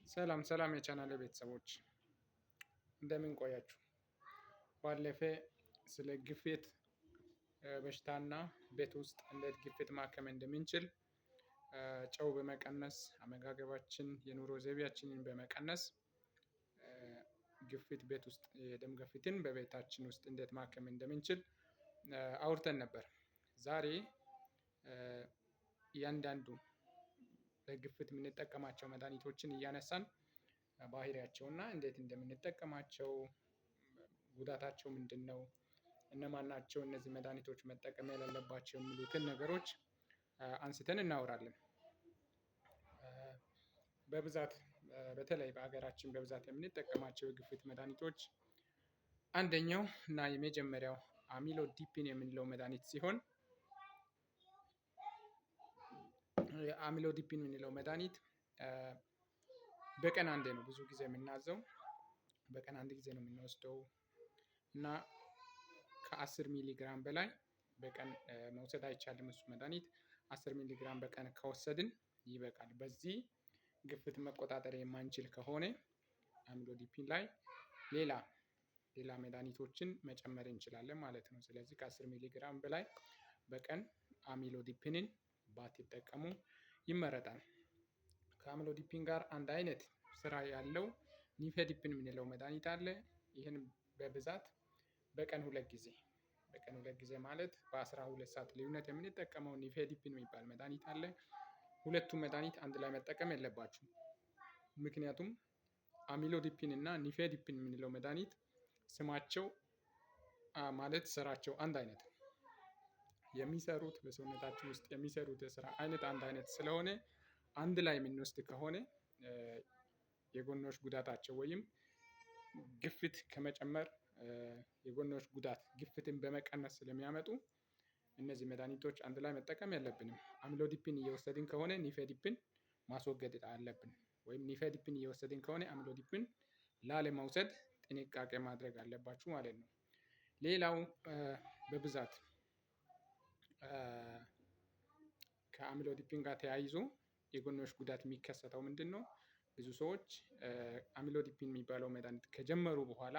ሰላም ሰላም የቻናል ቤተሰቦች እንደምን ቆያችሁ? ባለፈ ስለ ግፊት በሽታና ቤት ውስጥ እንዴት ግፊት ማከም እንደምንችል ጨው በመቀነስ አመጋገባችን የኑሮ ዘይቤያችንን በመቀነስ ግፊት ቤት ውስጥ የደም ግፊትን በቤታችን ውስጥ እንዴት ማከም እንደምንችል አውርተን ነበር። ዛሬ እያንዳንዱ ለግፊት የምንጠቀማቸው መድኃኒቶችን እያነሳን ባህሪያቸውና እንዴት እንደምንጠቀማቸው ጉዳታቸው ምንድነው? እነማን ናቸው እነዚህ መድኃኒቶች መጠቀም የሌለባቸው የሚሉትን ነገሮች አንስተን እናወራለን። በብዛት በተለይ በሀገራችን በብዛት የምንጠቀማቸው የግፊት መድኃኒቶች አንደኛው እና የመጀመሪያው አሚሎዲፒን የምንለው መድኃኒት ሲሆን አሚሎዲፒን የምንለው መድኃኒት በቀን አንዴ ነው ብዙ ጊዜ የምናዘው በቀን አንድ ጊዜ ነው የምንወስደው እና ከ10 ሚሊ ግራም በላይ በቀን መውሰድ አይቻልም። እሱ መድኃኒት 10 ሚሊ ግራም በቀን ከወሰድን ይበቃል። በዚህ ግፊት መቆጣጠር የማንችል ከሆነ አሚሎዲፒን ላይ ሌላ መድኃኒቶችን መጨመር እንችላለን ማለት ነው። ስለዚህ ከ10 ሚሊ ግራም በላይ በቀን አሚሎዲፒንን ባትጠቀሙ ይመረጣል። ከአሚሎዲፒን ጋር አንድ አይነት ስራ ያለው ኒፌዲፒን የምንለው መድኃኒት አለ። ይህን በብዛት በቀን ሁለት ጊዜ ማለት በ12 ሰዓት ልዩነት የምንጠቀመው ኒፌዲፒን የሚባል መድኃኒት አለ። ሁለቱም መድኃኒት አንድ ላይ መጠቀም የለባችሁም። ምክንያቱም አሚሎዲፒን እና ኒፌዲፒን የምንለው መድኃኒት ስማቸው ማለት ስራቸው አንድ አይነት የሚሰሩት በሰውነታችን ውስጥ የሚሰሩት የስራ አይነት አንድ አይነት ስለሆነ አንድ ላይ የምንወስድ ከሆነ የጎኖሽ ጉዳታቸው ወይም ግፊት ከመጨመር የጎኖሽ ጉዳት ግፊትን በመቀነስ ስለሚያመጡ እነዚህ መድኃኒቶች አንድ ላይ መጠቀም የለብንም። አሚሎዲፒን እየወሰድን ከሆነ ኒፌዲፒን ማስወገድ አለብን። ወይም ኒፌዲፒን እየወሰድን ከሆነ አሚሎዲፒን ላለመውሰድ ጥንቃቄ ማድረግ አለባችሁ ማለት ነው። ሌላው በብዛት ከአሚሎዲፒን ጋር ተያይዞ የጎንዮሽ ጉዳት የሚከሰተው ምንድነው? ብዙ ሰዎች አሚሎዲፒን የሚባለው መድኃኒት ከጀመሩ በኋላ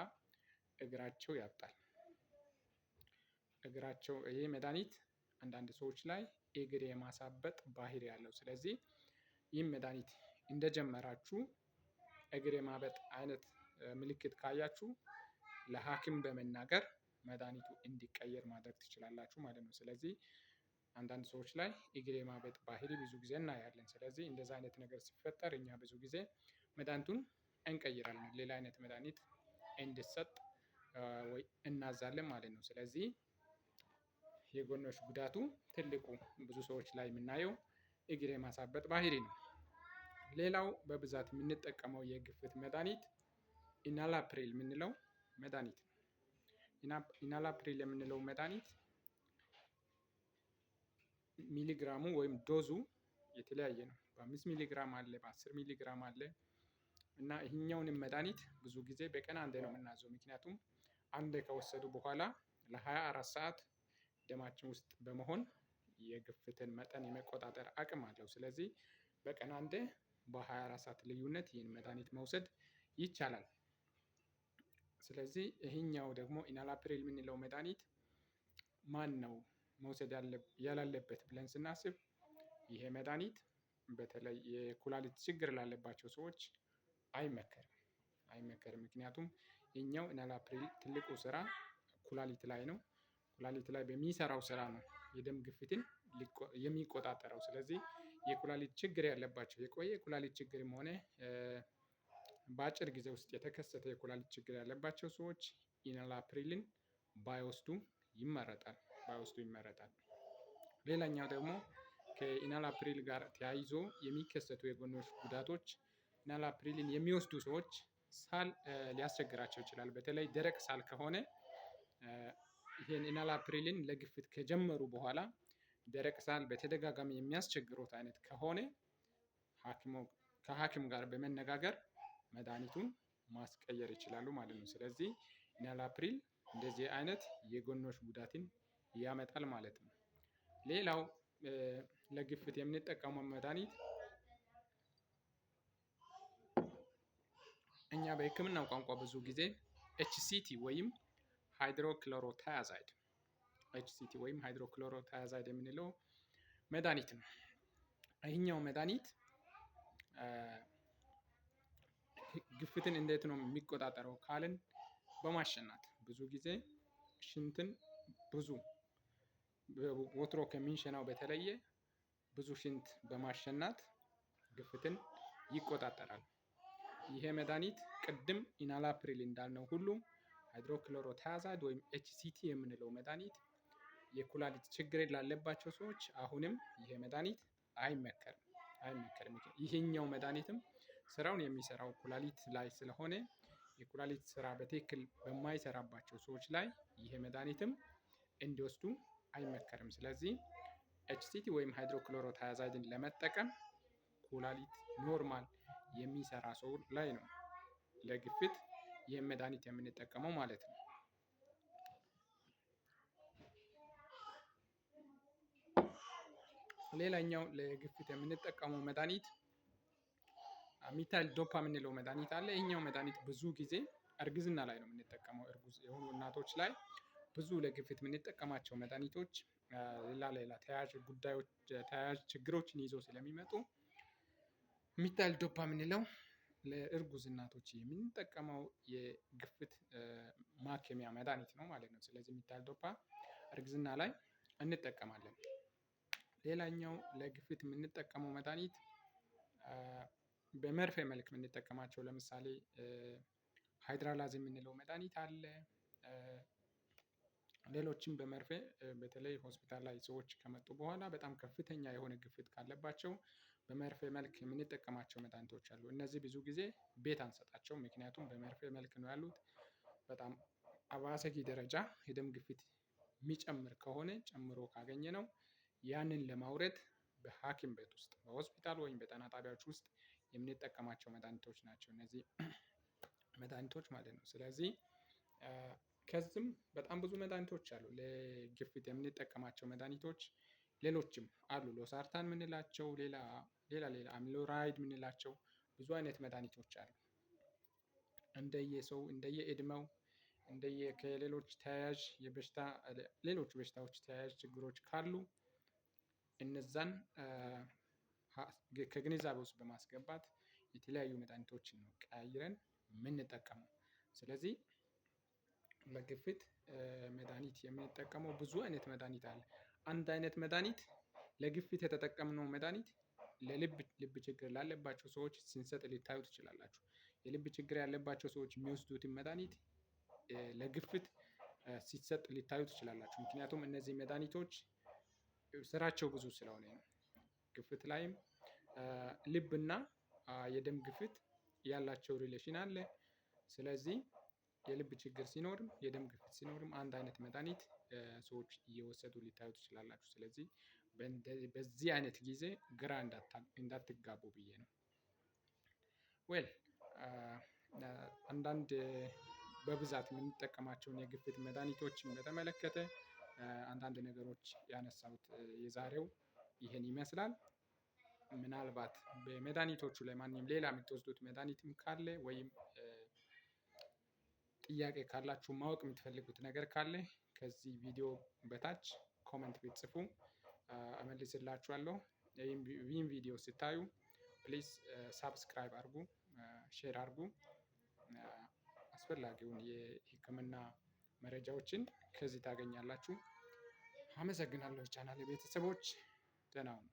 እግራቸው ያብጣል። ይሄ መድኃኒት አንዳንድ ሰዎች ላይ እግር የማሳበጥ ባህሪ አለው። ስለዚህ ይህን መድኃኒት እንደጀመራችሁ እግር የማበጥ አይነት ምልክት ካያችሁ ለሀኪም በመናገር መድኃኒቱ እንዲቀየር ማድረግ ትችላላችሁ ማለት ነው። ስለዚህ አንዳንድ ሰዎች ላይ እግር የማበጥ ባህሪ ብዙ ጊዜ እናያለን። ስለዚህ እንደዛ አይነት ነገር ሲፈጠር እኛ ብዙ ጊዜ መድኃኒቱን እንቀይራለን ሌላ አይነት መድኃኒት እንዲሰጥ ወይ እናዛለን ማለት ነው። ስለዚህ የጎኖሽ ጉዳቱ ትልቁ ብዙ ሰዎች ላይ የምናየው እግር የማሳበጥ ባህሪ ነው። ሌላው በብዛት የምንጠቀመው የግፊት መድኃኒት ኢናላፕሪል የምንለው መድኃኒት ነው። ኢናላፕሪል የምንለው መድኃኒት ሚሊግራሙ ወይም ዶዙ የተለያየ ነው። በ5 ሚሊግራም አለ በ10 ሚሊግራም አለ። እና ይሄኛውንም መድኃኒት ብዙ ጊዜ በቀን አንዴ ነው የምናዘው። ምክንያቱም አንዴ ከወሰዱ በኋላ ለ24 ሰዓት ደማችን ውስጥ በመሆን የግፊትን መጠን የመቆጣጠር አቅም አለው። ስለዚህ በቀን አንዴ በ24 ሰዓት ልዩነት ይህን መድኃኒት መውሰድ ይቻላል። ስለዚህ ይሄኛው ደግሞ ኢናላፕሪል የምንለው መድኃኒት ማነው መውሰድ ያላለበት ብለን ስናስብ ይሄ መድኃኒት በተለይ የኩላሊት ችግር ላለባቸው ሰዎች አይመከርም። ምክንያቱም ይሄኛው ኢናላፕሪል ትልቁ ስራ ኩላሊት ላይ ነው። ኩላሊት ላይ በሚሰራው ስራ ነው የደም ግፊትን የሚቆጣጠረው። ስለዚህ የኩላሊት ችግር ያለባቸው የቆየ የኩላሊት ችግርም ሆነ በአጭር ጊዜ ውስጥ የተከሰተ የኩላሊት ችግር ያለባቸው ሰዎች ኢናላፕሪልን ባይወስዱ ይመረጣል። ሌላኛው ደግሞ ከኢናላፕሪል ጋር ተያይዞ የሚከሰቱ የጎንዮሽ ጉዳቶች ኢናላፕሪልን የሚወስዱ ሰዎች ሳል ሊያስቸግራቸው ይችላል። በተለይ ደረቅ ሳል ከሆነ ይሄን ኢናላፕሪልን ለግፊት ከጀመሩ በኋላ ደረቅ ሳል በተደጋጋሚ የሚያስቸግሮት አይነት ከሆነ ከሀኪም ጋር በመነጋገር መድኃኒቱን ማስቀየር ይችላሉ ማለት ነው። ስለዚህ ኢናላፕሪል እንደዚህ አይነት የጎንዮሽ ጉዳትን ያመጣል ማለት ነው። ሌላው ለግፊት የምንጠቀመው መድኃኒት በሕክምናው ቋንቋ ብዙ ጊዜ ኤችሲቲ ወይም ሃይድሮክሎሮታያዛይድ ኤችሲቲ ወይም ሃይድሮክሎሮታያዛይድ የምንለው መድኃኒት ነው። ይህኛው መድኃኒት ግፊትን እንዴት ነው የሚቆጣጠረው ካልን በማሸናት ብዙ ጊዜ ሽንትን ብዙ ወትሮ ከሚንሸናው በተለየ ብዙ ሽንት በማሸናት ግፊትን ይቆጣጠራል። ይሄ መድኃኒት ቅድም ኢናላፕሪል እንዳልነው ሁሉ ሃይድሮክሎሮታያዛይድ ወይም ኤችሲቲ የምንለው መድኃኒት የኩላሊት ችግር ላለባቸው ሰዎች አሁንም ይሄ መድኃኒት አይመከርም። ይሄኛው መድኃኒትም ስራውን የሚሰራው ኩላሊት ላይ ስለሆነ የኩላሊት ስራ በትክክል በማይሰራባቸው ሰዎች ላይ ይሄ መድኃኒትም እንዲወስዱ አይመከርም። ስለዚህ ኤችሲቲ ወይም ሃይድሮክሎሮታያዛይድን ለመጠቀም ኩላሊት ኖርማል የሚሰራ ሰው ላይ ነው ለግፊት ይህን መድኃኒት የምንጠቀመው ማለት ነው። ሌላኛው ለግፊት የምንጠቀመው መድኃኒት ሚታይል ዶፓ የምንለው መድኃኒት አለ። ይህኛው መድኃኒት ብዙ ጊዜ እርግዝና ላይ ነው የምንጠቀመው። እርጉዝ የሆኑ እናቶች ላይ ብዙ ለግፊት የምንጠቀማቸው መድኃኒቶች ሌላ ተያያዥ ጉዳዮች ተያያዥ ችግሮችን ይዞ ስለሚመጡ ሚታይል ዶፓ የምንለው ለእርጉዝ እናቶች የምንጠቀመው የግፊት ማከሚያ መድኃኒት ነው ማለት ነው። ስለዚህ ሚታይል ዶፓ እርግዝና ላይ እንጠቀማለን። ሌላኛው ለግፊት የምንጠቀመው መድኃኒት በመርፌ መልክ የምንጠቀማቸው ለምሳሌ ሃይድራላዝ የምንለው መድኃኒት አለ። ሌሎችም በመርፌ በተለይ ሆስፒታል ላይ ሰዎች ከመጡ በኋላ በጣም ከፍተኛ የሆነ ግፊት ካለባቸው በመርፌ መልክ የምንጠቀማቸው መድኃኒቶች አሉ። እነዚህ ብዙ ጊዜ ቤት አንሰጣቸውም፣ ምክንያቱም በመርፌ መልክ ነው ያሉት። በጣም አዋሰጊ ደረጃ የደም ግፊት የሚጨምር ከሆነ ጨምሮ ካገኘ ነው ያንን ለማውረድ በሐኪም ቤት ውስጥ በሆስፒታል ወይም በጤና ጣቢያዎች ውስጥ የምንጠቀማቸው መድኃኒቶች ናቸው እነዚህ መድኃኒቶች ማለት ነው። ስለዚህ ከዚህም በጣም ብዙ መድኃኒቶች አሉ ለግፊት የምንጠቀማቸው መድኃኒቶች ሌሎችም አሉ። ሎሳርታን የምንላቸው ሌላ አሚሎራይድ የምንላቸው ብዙ አይነት መድኃኒቶች አሉ። እንደየሰው እንደየእድሜው ከሌሎች ተያያዥ ሌሎች በሽታዎች ተያያዥ ችግሮች ካሉ እነዛን ከግንዛቤ ውስጥ በማስገባት የተለያዩ መድኃኒቶችን ነው ቀያይረን የምንጠቀመው። ስለዚህ ለግፊት መድኃኒት የምንጠቀመው ብዙ አይነት መድኃኒት አለ። አንድ አይነት መድኃኒት ለግፊት የተጠቀምነው መድኃኒት ልብ ችግር ላለባቸው ሰዎች ስንሰጥ ልታዩ ትችላላችሁ። የልብ ችግር ያለባቸው ሰዎች የሚወስዱትን መድኃኒት ለግፊት ሲሰጥ ልታዩ ትችላላችሁ። ምክንያቱም እነዚህ መድኃኒቶች ስራቸው ብዙ ስለሆነ ነው። ግፊት ላይም ልብና የደም ግፊት ያላቸው ሪሌሽን አለ። ስለዚህ የልብ ችግር ሲኖርም የደም ግፊት ሲኖርም አንድ አይነት መድኃኒት ሰዎች እየወሰዱ ልታዩ ትችላላችሁ። ስለዚህ በዚህ አይነት ጊዜ ግራ እንዳትጋቡ ብዬ ነው። አንዳንድ በብዛት የምንጠቀማቸውን የግፊት መድኃኒቶችን በተመለከተ አንዳንድ ነገሮች ያነሳሁት የዛሬው ይህን ይመስላል። ምናልባት በመድኃኒቶቹ ላይ ማንም ሌላ የምትወስዱት መድኃኒትም ካለ ወይም ጥያቄ ካላችሁ ማወቅ የምትፈልጉት ነገር ካለ ከዚህ ቪዲዮ በታች ኮመንት ብትጽፉ እመልስላችኋለሁ። ይህን ቪዲዮ ስታዩ ፕሊዝ ሳብስክራይብ አድርጉ፣ ሼር አድርጉ። አስፈላጊውን የሕክምና መረጃዎችን ከዚህ ታገኛላችሁ። አመሰግናለሁ ቻናሌ ቤተሰቦች፣ ደህና ሁኑ።